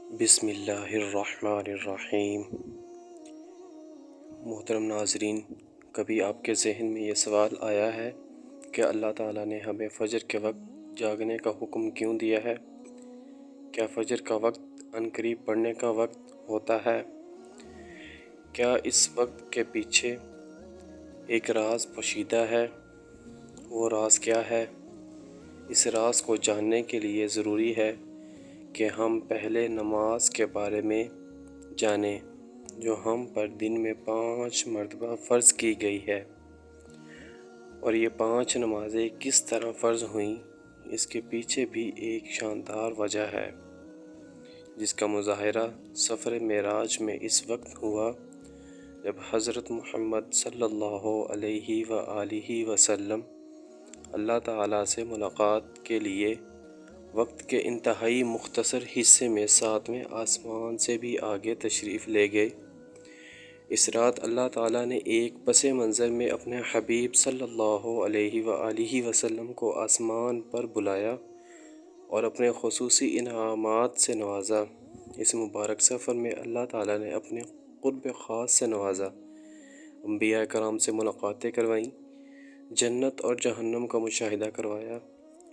بسم اللہ الرحمن الرحیم۔ محترم ناظرین، کبھی آپ کے ذہن میں یہ سوال آیا ہے کہ اللہ تعالیٰ نے ہمیں فجر کے وقت جاگنے کا حکم کیوں دیا ہے؟ کیا فجر کا وقت عنقریب پڑھنے کا وقت ہوتا ہے؟ کیا اس وقت کے پیچھے ایک راز پوشیدہ ہے؟ وہ راز کیا ہے؟ اس راز کو جاننے کے لیے ضروری ہے کہ ہم پہلے نماز کے بارے میں جانیں، جو ہم پر دن میں 5 مرتبہ فرض کی گئی ہے۔ اور یہ 5 نمازیں کس طرح فرض ہوئیں، اس کے پیچھے بھی ایک شاندار وجہ ہے، جس کا مظاہرہ سفر معراج میں اس وقت ہوا جب حضرت محمد صلی اللہ علیہ وآلہ وسلم اللہ تعالیٰ سے ملاقات کے لیے وقت کے انتہائی مختصر حصے میں 7ویں آسمان سے بھی آگے تشریف لے گئے۔ اس رات اللہ تعالیٰ نے ایک پس منظر میں اپنے حبیب صلی اللہ علیہ وآلہ وسلم کو آسمان پر بلایا اور اپنے خصوصی انعامات سے نوازا۔ اس مبارک سفر میں اللہ تعالیٰ نے اپنے قرب خاص سے نوازا، انبیاء کرام سے ملاقاتیں کروائیں، جنت اور جہنم کا مشاہدہ کروایا۔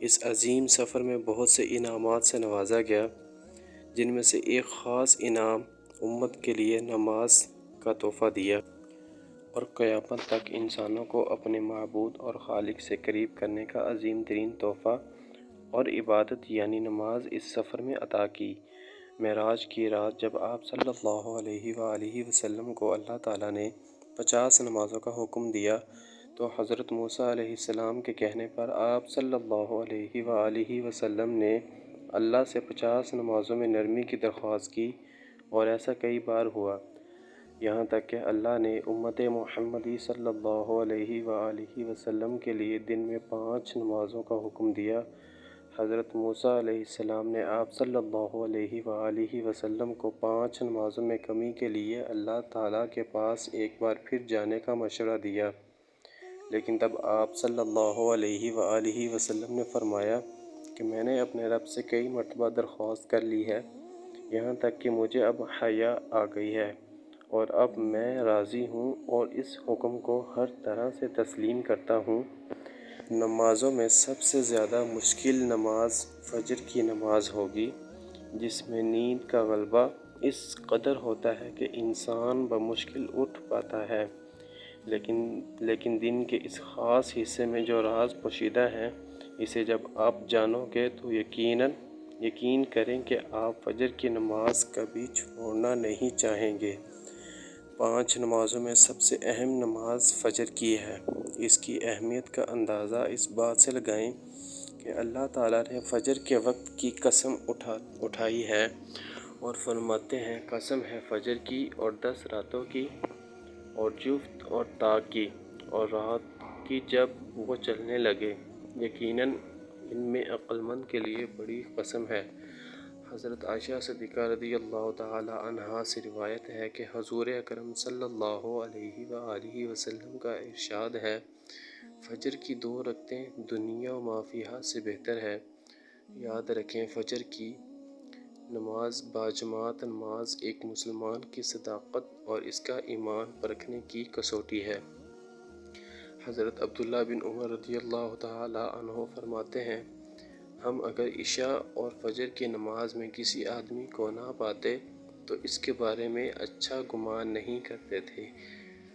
اس عظیم سفر میں بہت سے انعامات سے نوازا گیا، جن میں سے ایک خاص انعام امت کے لیے نماز کا تحفہ دیا اور قیامت تک انسانوں کو اپنے معبود اور خالق سے قریب کرنے کا عظیم ترین تحفہ اور عبادت یعنی نماز اس سفر میں عطا کی۔ معراج کی رات جب آپ صلی اللہ علیہ وآلہ وسلم کو اللہ تعالیٰ نے 50 نمازوں کا حکم دیا تو حضرت موسیٰ علیہ السلام کے کہنے پر آپ صلی اللہ علیہ وآلہ وسلم نے اللہ سے 50 نمازوں میں نرمی کی درخواست کی، اور ایسا کئی بار ہوا، یہاں تک کہ اللہ نے امت محمدی صلی اللہ علیہ وآلہ وسلم کے لیے دن میں 5 نمازوں کا حکم دیا۔ حضرت موسیٰ علیہ السلام نے آپ صلی اللہ علیہ وآلہ وسلم کو 5 نمازوں میں کمی کے لیے اللہ تعالیٰ کے پاس ایک بار پھر جانے کا مشورہ دیا، لیکن تب آپ صلی اللہ علیہ وآلہ وسلم نے فرمایا کہ میں نے اپنے رب سے کئی مرتبہ درخواست کر لی ہے، یہاں تک کہ مجھے اب حیا آ گئی ہے، اور اب میں راضی ہوں اور اس حکم کو ہر طرح سے تسلیم کرتا ہوں۔ نمازوں میں سب سے زیادہ مشکل نماز فجر کی نماز ہوگی، جس میں نیند کا غلبہ اس قدر ہوتا ہے کہ انسان بمشکل اٹھ پاتا ہے، لیکن دن کے اس خاص حصے میں جو راز پوشیدہ ہے، اسے جب آپ جانو گے تو یقین کریں کہ آپ فجر کی نماز کبھی چھوڑنا نہیں چاہیں گے۔ 5 نمازوں میں سب سے اہم نماز فجر کی ہے۔ اس کی اہمیت کا اندازہ اس بات سے لگائیں کہ اللہ تعالیٰ نے فجر کے وقت کی قسم اٹھائی ہے اور فرماتے ہیں، قسم ہے فجر کی اور 10 راتوں کی اور جفت اور تا کی اور رات کی جب وہ چلنے لگے، یقیناً ان میں عقل مند کے لیے بڑی قسم ہے۔ حضرت عائشہ صدیقہ رضی اللہ تعالی عنہا سے روایت ہے کہ حضور اکرم صلی اللہ علیہ وآلہ وسلم کا ارشاد ہے، فجر کی 2 رکعتیں دنیا و ما فیہا سے بہتر ہے۔ یاد رکھیں، فجر کی نماز باجماعت نماز ایک مسلمان کی صداقت اور اس کا ایمان پرکھنے کی کسوٹی ہے۔ حضرت عبداللہ بن عمر رضی اللہ تعالی عنہ فرماتے ہیں، ہم اگر عشاء اور فجر کی نماز میں کسی آدمی کو نہ پاتے تو اس کے بارے میں اچھا گمان نہیں کرتے تھے۔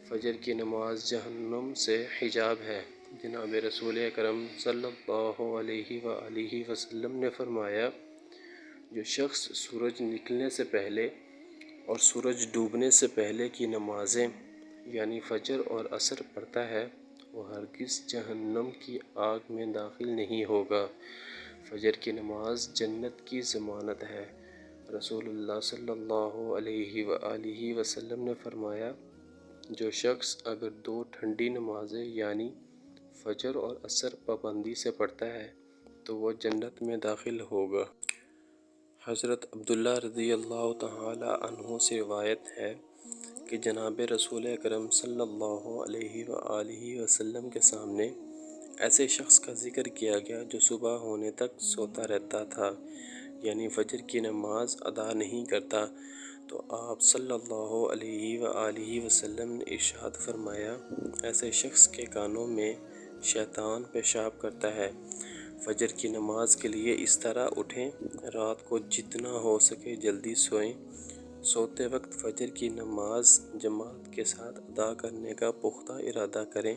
فجر کی نماز جہنم سے حجاب ہے۔ جناب رسول اکرم صلی اللہ علیہ وآلہ وسلم نے فرمایا، جو شخص سورج نکلنے سے پہلے اور سورج ڈوبنے سے پہلے کی نمازیں یعنی فجر اور عصر پڑھتا ہے، وہ ہرگز جہنم کی آگ میں داخل نہیں ہوگا۔ فجر کی نماز جنت کی ضمانت ہے۔ رسول اللہ صلی اللہ علیہ وآلہ وسلم نے فرمایا، جو شخص اگر 2 ٹھنڈی نمازیں یعنی فجر اور عصر پابندی سے پڑھتا ہے تو وہ جنت میں داخل ہوگا۔ حضرت عبداللہ رضی اللہ تعالی عنہ سے روایت ہے کہ جناب رسول اکرم صلی اللہ علیہ وآلہ وسلم کے سامنے ایسے شخص کا ذکر کیا گیا جو صبح ہونے تک سوتا رہتا تھا، یعنی فجر کی نماز ادا نہیں کرتا تو آپ صلی اللہ علیہ وآلہ وسلم نے ارشاد فرمایا، ایسے شخص کے کانوں میں شیطان پیشاب کرتا ہے۔ فجر کی نماز کے لیے اس طرح اٹھیں، رات کو جتنا ہو سکے جلدی سوئیں، سوتے وقت فجر کی نماز جماعت کے ساتھ ادا کرنے کا پختہ ارادہ کریں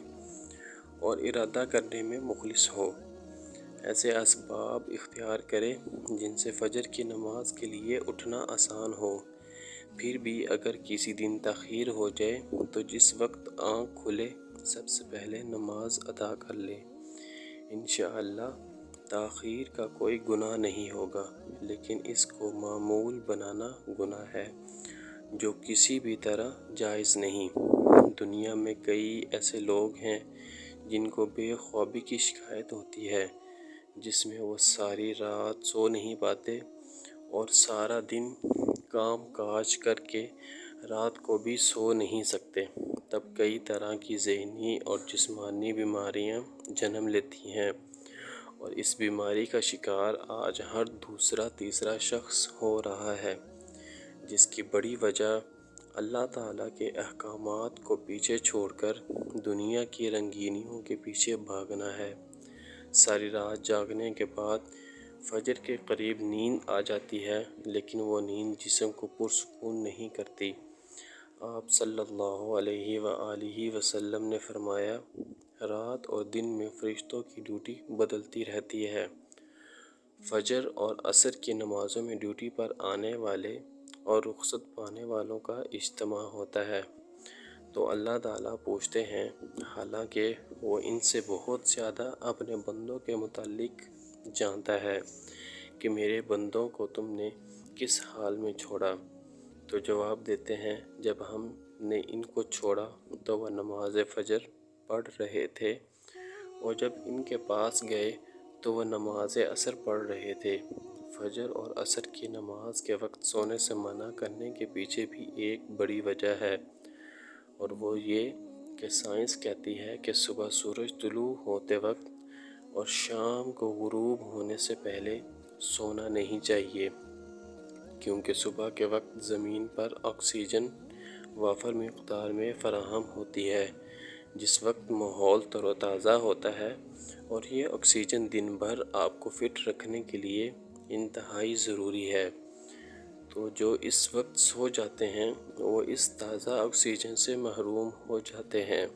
اور ارادہ کرنے میں مخلص ہوں۔ ایسے اسباب اختیار کریں جن سے فجر کی نماز کے لیے اٹھنا آسان ہو۔ پھر بھی اگر کسی دن تاخیر ہو جائے تو جس وقت آنکھ کھلے سب سے پہلے نماز ادا کر لیں۔ انشاءاللہ تاخیر کا کوئی گناہ نہیں ہوگا، لیکن اس کو معمول بنانا گناہ ہے جو کسی بھی طرح جائز نہیں۔ دنیا میں کئی ایسے لوگ ہیں جن کو بے خوابی کی شکایت ہوتی ہے، جس میں وہ ساری رات سو نہیں پاتے اور سارا دن کام کاج کر کے رات کو بھی سو نہیں سکتے۔ تب کئی طرح کی ذہنی اور جسمانی بیماریاں جنم لیتی ہیں، اور اس بیماری کا شکار آج ہر دوسرا تیسرا شخص ہو رہا ہے، جس کی بڑی وجہ اللہ تعالیٰ کے احکامات کو پیچھے چھوڑ کر دنیا کی رنگینیوں کے پیچھے بھاگنا ہے۔ ساری رات جاگنے کے بعد فجر کے قریب نیند آ جاتی ہے، لیکن وہ نیند جسم کو پرسکون نہیں کرتی۔ آپ صلی اللہ علیہ وآلہ وسلم نے فرمایا، رات اور دن میں فرشتوں کی ڈیوٹی بدلتی رہتی ہے۔ فجر اور عصر کی نمازوں میں ڈیوٹی پر آنے والے اور رخصت پانے والوں کا اجتماع ہوتا ہے تو اللہ تعالیٰ پوچھتے ہیں، حالانکہ وہ ان سے بہت زیادہ اپنے بندوں کے متعلق جانتا ہے، کہ میرے بندوں کو تم نے کس حال میں چھوڑا؟ تو جواب دیتے ہیں، جب ہم نے ان کو چھوڑا تو وہ نماز فجر پڑھ رہے تھے، اور جب ان کے پاس گئے تو وہ نماز عصر پڑھ رہے تھے۔ فجر اور عصر کی نماز کے وقت سونے سے منع کرنے کے پیچھے بھی ایک بڑی وجہ ہے، اور وہ یہ کہ سائنس کہتی ہے کہ صبح سورج طلوع ہوتے وقت اور شام کو غروب ہونے سے پہلے سونا نہیں چاہیے، کیونکہ صبح کے وقت زمین پر آکسیجن وافر مقدار میں فراہم ہوتی ہے، جس وقت ماحول تر و تازہ ہوتا ہے، اور یہ آکسیجن دن بھر آپ کو فٹ رکھنے کے لیے انتہائی ضروری ہے۔ تو جو اس وقت سو جاتے ہیں وہ اس تازہ آکسیجن سے محروم ہو جاتے ہیں،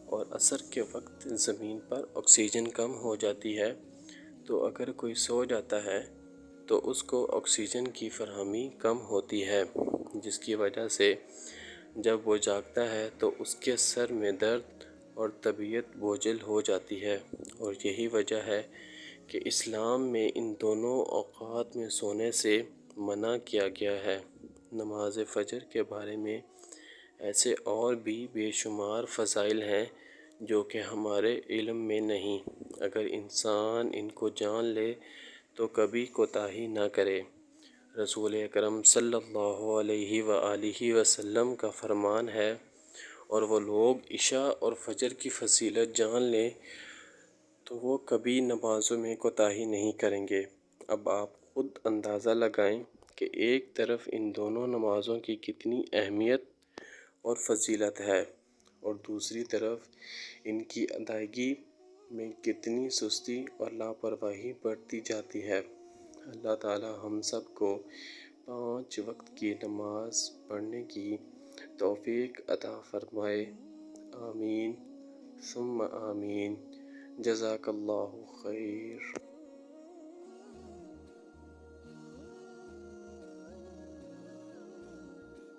اور عصر کے وقت زمین پر آکسیجن کم ہو جاتی ہے، تو اگر کوئی سو جاتا ہے تو اس کو آکسیجن کی فراہمی کم ہوتی ہے، جس کی وجہ سے جب وہ جاگتا ہے تو اس کے سر میں درد اور طبیعت بوجھل ہو جاتی ہے۔ اور یہی وجہ ہے کہ اسلام میں ان دونوں اوقات میں سونے سے منع کیا گیا ہے۔ نماز فجر کے بارے میں ایسے اور بھی بے شمار فضائل ہیں جو کہ ہمارے علم میں نہیں۔ اگر انسان ان کو جان لے تو کبھی کوتاہی نہ کرے۔ رسول اکرم صلی اللہ علیہ وآلہ وسلم کا فرمان ہے، اور وہ لوگ عشاء اور فجر کی فضیلت جان لیں تو وہ کبھی نمازوں میں کوتاہی نہیں کریں گے۔ اب آپ خود اندازہ لگائیں کہ ایک طرف ان دونوں نمازوں کی کتنی اہمیت اور فضیلت ہے، اور دوسری طرف ان کی ادائیگی میں کتنی سستی اور لاپرواہی برتی جاتی ہے۔ اللہ تعالی ہم سب کو 5 وقت کی نماز پڑھنے کی توفیق عطا فرمائے۔ آمین ثم آمین۔ جزاک اللہ خیر۔